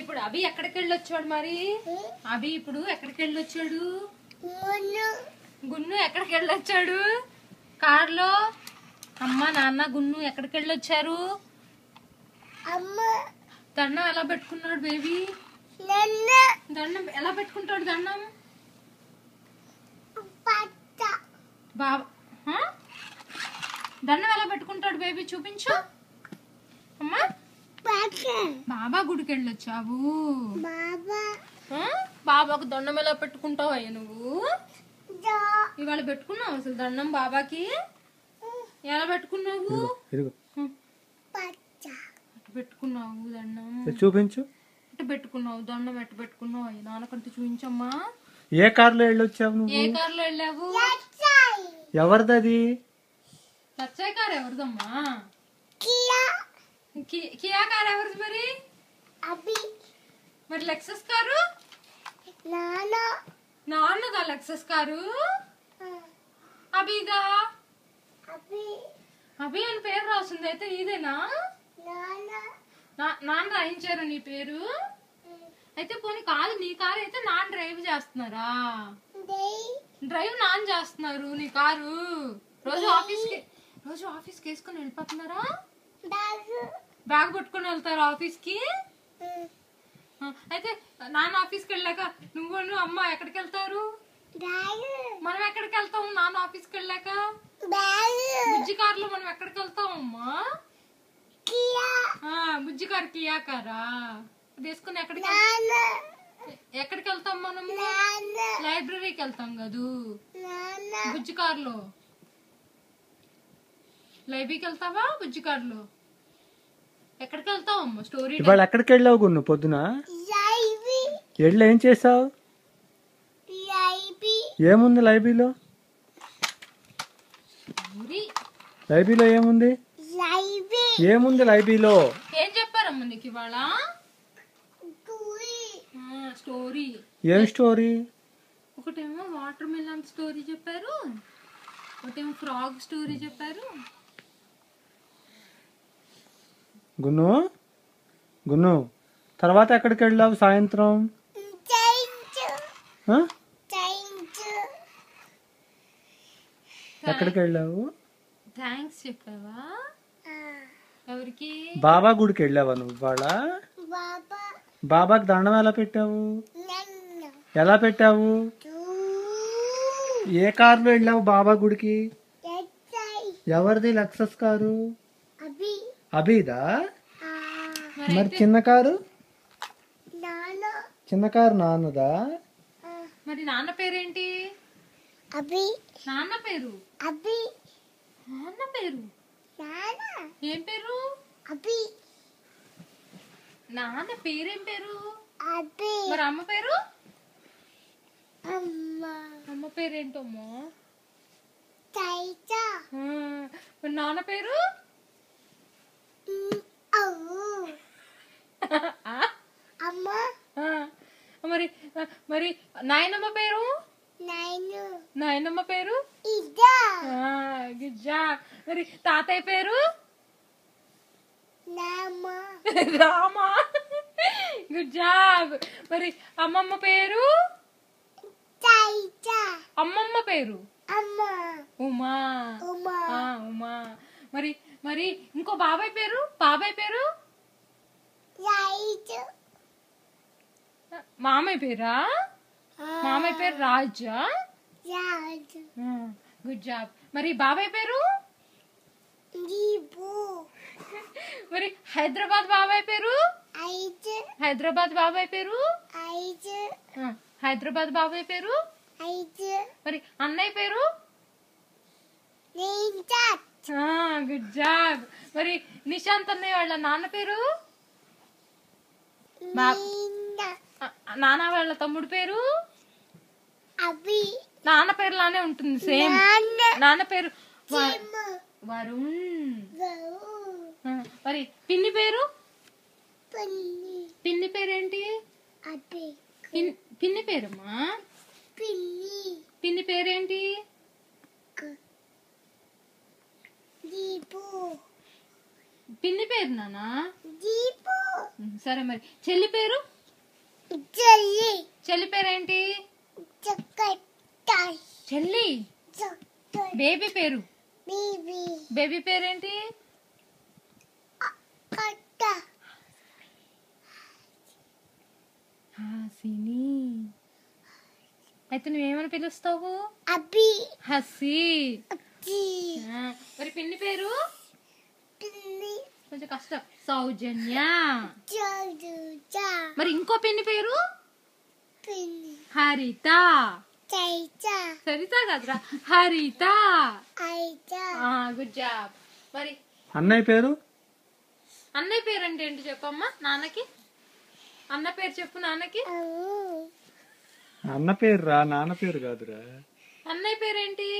ఇప్పుడు అభి ఎక్కడికి వెళ్ళొచ్చాడు మరి? అభి ఇప్పుడు ఎక్కడికి వెళ్ళొచ్చాడు? గున్ను ఎక్కడికి వెళ్ళొచ్చాడు? కార్లో అమ్మ నాన్న గున్ను ఎక్కడికి వెళ్ళొచ్చారు? దండం ఎలా పెట్టుకున్నాడు బేబీ? దండం ఎలా పెట్టుకుంటాడు? దండం బాబా దండం ఎలా పెట్టుకుంటాడు బేబీ? చూపించు అమ్మా. బాబా గుడికి వెళ్ళొచ్చావు. బాబాకు దండం ఎలా పెట్టుకుంటావు అయ్యా నువ్వు? ఇవాళ పెట్టుకున్నావు అసలు దండం బాబాకి? ఎలా పెట్టుకున్నావు? పెట్టుకున్నావు దండం? చూపించు. ఎట్టు పెట్టుకున్నావు దండం? ఎట్టు పెట్టుకున్నావు అయ్యా? నాన్నకంటే చూపించమ్మా. ఏ కార్లో వెళ్ళొచ్చావు నువ్వు? ఏ కార్లో వెళ్ళావు? ఎవరిదది? లచ్చయ్య కారు ఎవరిదమ్మా? కియా కారు ఎవరిది మరి? మరి లెక్సస్ కారు? నాన్నదా లెక్సస్ కారు? అభిదా? అభి అని పేరు రాస్తుంది, అయితే నీదేనా? నాన్న రాయించారు నీ పేరు? అయితే పోనీ కాదు, నీ కారు అయితే నాన్న డ్రైవ్ చేస్తున్నారా? డ్రైవ్ నాన్న చేస్తున్నారు నీ కారు. రోజు ఆఫీస్కి వేసుకుని వెళ్ళిపోతున్నారా? బ్యాగ్ పట్టుకుని వెళ్తారు ఆఫీస్కి? అయితే నాన్న ఆఫీస్కి వెళ్ళాక నువ్వు అమ్మ ఎక్కడికి వెళ్తారు? మనం ఎక్కడికి వెళ్తాము నాన్న ఆఫీస్కి వెళ్ళాక? బుజ్జి కార్లో మనం ఎక్కడికి వెళ్తాం అమ్మా? బుజ్జి కారు కియా కారా? వేసుకుని ఎక్కడికి వెళ్తాం మనం? లైబ్రరీకి వెళ్తాం కదూ బుజ్జి కార్లో. లైబ్రరీకి వెళ్తావా బుజ్జి కార్లో? ఎక్కడికి వెళ్తావు అమ్మ? స్టోరీ ఇవాళ ఎక్కడికి వెళ్ళావు గున్ను పొద్దున? వెళ్ళి ఏం చేసావు? ఏముంది లైబ్రరీలో? లైబ్రరీలో ఏముంది? ఏముంది లైబ్రరీలో? ఏం చెప్పారమ్మా నీకు ఇవాళ? స్టోరీ. ఏం స్టోరీ? ఒకటేమో వాటర్ మిలన్ స్టోరీ చెప్పారు, ఒకటేమో ఫ్రాగ్ స్టోరీ చెప్పారు. గున్ను గున్ను తర్వాత ఎక్కడికి వెళ్ళావు సాయంత్రం? ఎక్కడికి వెళ్ళావు? థ్యాంక్స్ చెప్పావా? ఎవరికి? బాబా గుడికి వెళ్ళావా నువ్వు ఇవాళ? బాబాకి దండం ఎలా పెట్టావు? ఎలా పెట్టావు? ఏ కారులో వెళ్ళావు బాబా గుడికి? ఎవరిది లెక్సస్ కారు? అభిదా? మరి చిన్న కారు? చిన్న కారు నాన్నదా? మరి నాన్న పేరేంటి? నాన్న పేరు? నాన్న పేరు ఏం పేరు? నాన్న పేరేం పేరు? మరి అమ్మ పేరు? అమ్మ పేరేంటమ్మా? మరి నాన్న పేరు? మరి మరి నాయనమ్మ పేరు? నాయనమ్మ పేరు గిజ్జా. మరి తాతయ్య పేరు? రామా. Good job. మరి అమ్మమ్మ పేరు? అమ్మమ్మ పేరు? ఉమా. ఉమా. మరి మరి ఇంకో బాబాయ్ పేరు? బాబాయ్ పేరు? మామయ్య పేరా? మామయ్య పేరు రాజా. Good job. మరి బాబాయ్ పేరు? మరి హైదరాబాద్ బాబాయ్ పేరు? హైదరాబాద్ బాబాయ్ పేరు? హైదరాబాద్ బాబాయ్ పేరు? మరి అన్నయ్య పేరు? Good job. మరి నిశాంత్ అన్నయ్య వాళ్ళ నాన్న పేరు? నాన్న వాళ్ళ తమ్ముడు పేరు? నాన్న పేరులానే ఉంటుంది సేమ్. నాన్న పేరు వరుణ్. మరి పిన్ని పేరు? పిన్ని పేరేంటి? పిన్ని పేరమ్మా? పిన్ని పేరేంటి? పిన్ని పేరు నానా? సరే మరి చెల్లి పేరు? చెల్లి పేరేంటి? చెల్లి. బేబీ పేరు? బేబీ పేరేంటి? హాసిని. అయితే నువ్వేమని పిలుస్తావు? హసి. మరి పిన్ని పేరు? కొంచెం కష్టం. సౌజన్య. మరి ఇంకో పిన్ని పేరు? హరిత. సరిత కదరా, హరిత. Good job. మరి అన్నయ్య పేరు? అన్నయ్య పేరు అంటే ఏంటి చెప్పమ్మా నాన్నకి. అన్న పేరు చెప్పు నాన్నకి. అన్న పేరు రా, నాన్న పేరు కాదురా. అన్నయ్య పేరేంటి?